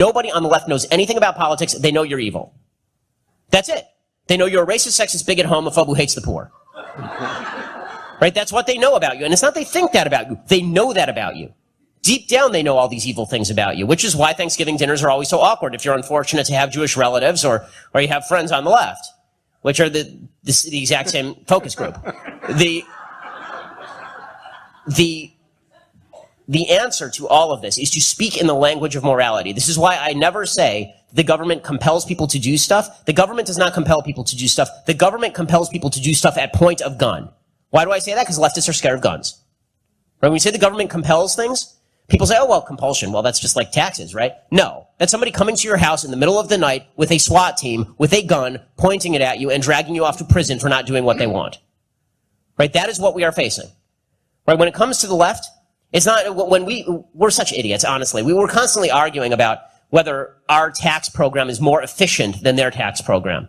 nobody on the left knows anything about politics, they know you're evil. That's it. They know you're a racist, sexist, bigot, homophobe who hates the poor. Right? That's what they know about you. And it's not they think that about you. They know that about you. Deep down, they know all these evil things about you, which is why Thanksgiving dinners are always so awkward if you're unfortunate to have Jewish relatives or you have friends on the left, which are the exact same focus group. The answer to all of this is to speak in the language of morality. This is why I never say the government compels people to do stuff. The government does not compel people to do stuff. The government compels people to do stuff at point of gun. Why do I say that? Because leftists are scared of guns. Right? When we say the government compels things, people say, oh, well, compulsion. Well, that's just like taxes, right? No. That's somebody coming to your house in the middle of the night with a SWAT team, with a gun, pointing it at you and dragging you off to prison for not doing what they want. Right? That is what we are facing. Right? When it comes to the left, it's not, when we're such idiots, honestly. We were constantly arguing about whether our tax program is more efficient than their tax program.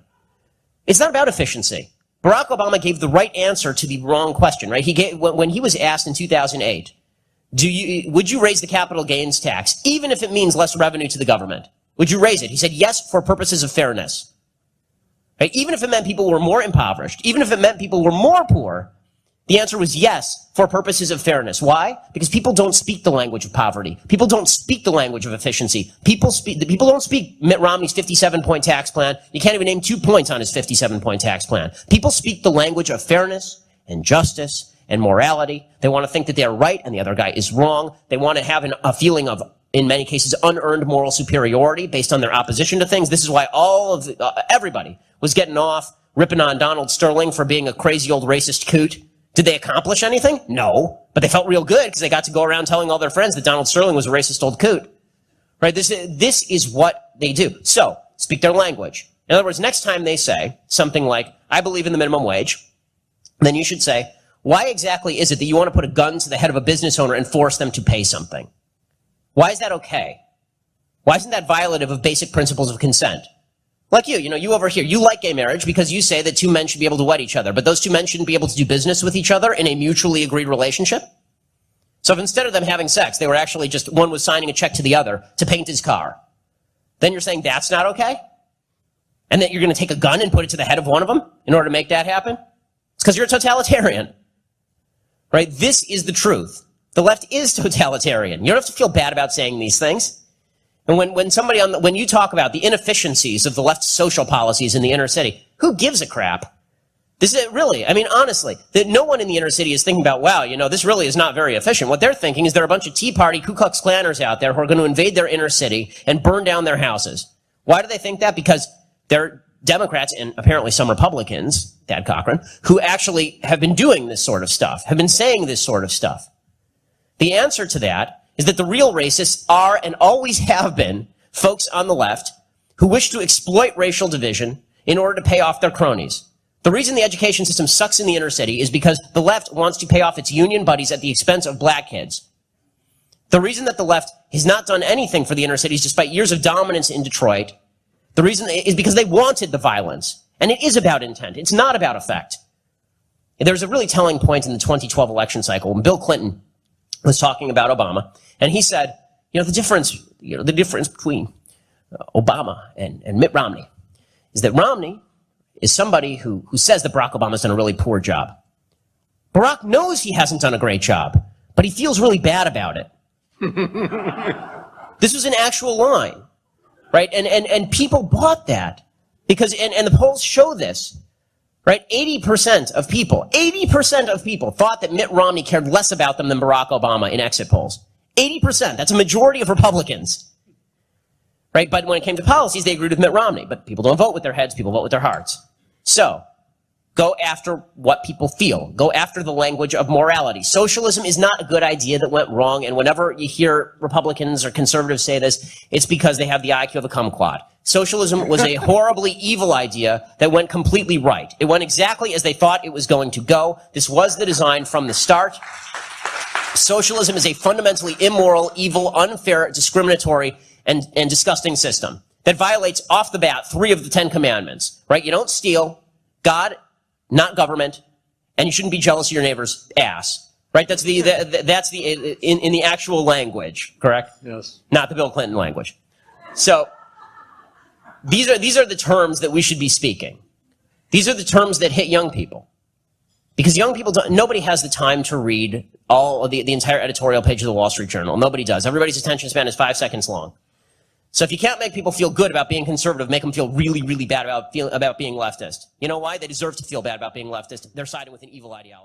It's not about efficiency. Barack Obama gave the right answer to the wrong question, right? When he was asked in 2008, would you raise the capital gains tax, even if it means less revenue to the government? Would you raise it? He said, yes, for purposes of fairness. Right? Even if it meant people were more impoverished, even if it meant people were more poor, the answer was yes, for purposes of fairness. Why? Because people don't speak the language of poverty. People don't speak the language of efficiency. People don't speak Mitt Romney's 57-point tax plan. You can't even name 2 points on his 57-point tax plan. People speak the language of fairness and justice and morality. They want to think that they're right and the other guy is wrong. They want to have a feeling of, in many cases, unearned moral superiority based on their opposition to things. This is why everybody was getting off ripping on Donald Sterling for being a crazy old racist coot. Did they accomplish anything? No. But they felt real good because they got to go around telling all their friends that Donald Sterling was a racist old coot. Right? This is what they do. So, speak their language. In other words, next time they say something like, I believe in the minimum wage, then you should say, why exactly is it that you want to put a gun to the head of a business owner and force them to pay something? Why is that okay? Why isn't that violative of basic principles of consent? Like you over here, you like gay marriage because you say that 2 men should be able to wed each other, but those 2 men shouldn't be able to do business with each other in a mutually agreed relationship? So if instead of them having sex, they were actually just, one was signing a check to the other to paint his car, then you're saying that's not okay? And that you're going to take a gun and put it to the head of one of them in order to make that happen? It's because you're a totalitarian. Right? This is the truth. The left is totalitarian. You don't have to feel bad about saying these things. And when you talk about the inefficiencies of the left's social policies in the inner city, who gives a crap? This is really, I mean, honestly, that no one in the inner city is thinking about, wow, this really is not very efficient. What they're thinking is there are a bunch of Tea Party Ku Klux Klanners out there who are going to invade their inner city and burn down their houses. Why do they think that? Because they're Democrats and apparently some Republicans, Dad Cochran, who actually have been doing this sort of stuff, have been saying this sort of stuff. The answer to that is that the real racists are and always have been folks on the left who wish to exploit racial division in order to pay off their cronies. The reason the education system sucks in the inner city is because the left wants to pay off its union buddies at the expense of black kids. The reason that the left has not done anything for the inner cities despite years of dominance in Detroit, the reason is because they wanted the violence. And it is about intent. It's not about effect. There's a really telling point in the 2012 election cycle when Bill Clinton was talking about Obama, and he said, the difference between Obama and Mitt Romney is that Romney is somebody who says that Barack Obama's done a really poor job. Barack knows he hasn't done a great job, but he feels really bad about it. This was an actual line, right? And people bought that because, and the polls show this. Right? 80% of people thought that Mitt Romney cared less about them than Barack Obama in exit polls. 80%. That's a majority of Republicans. Right? But when it came to policies, they agreed with Mitt Romney. But people don't vote with their heads, people vote with their hearts. So, go after what people feel. Go after the language of morality. Socialism is not a good idea that went wrong, and whenever you hear Republicans or conservatives say this, it's because they have the IQ of a kumquat. Socialism was a horribly evil idea that went completely right. It went exactly as they thought it was going to go. This was the design from the start. Socialism is a fundamentally immoral, evil, unfair, discriminatory, and disgusting system that violates off the bat 3 of the 10 commandments. Right? You don't steal, God, not government, and you shouldn't be jealous of your neighbor's ass. Right? That's in the actual language, correct? Yes. Not the Bill Clinton language. So these are the terms that we should be speaking. These are the terms that hit young people. Because young people nobody has the time to read all of the entire editorial page of the Wall Street Journal. Nobody does. Everybody's attention span is 5 seconds long. So if you can't make people feel good about being conservative, make them feel really, really bad about being leftist. You know why? They deserve to feel bad about being leftist. They're siding with an evil ideology.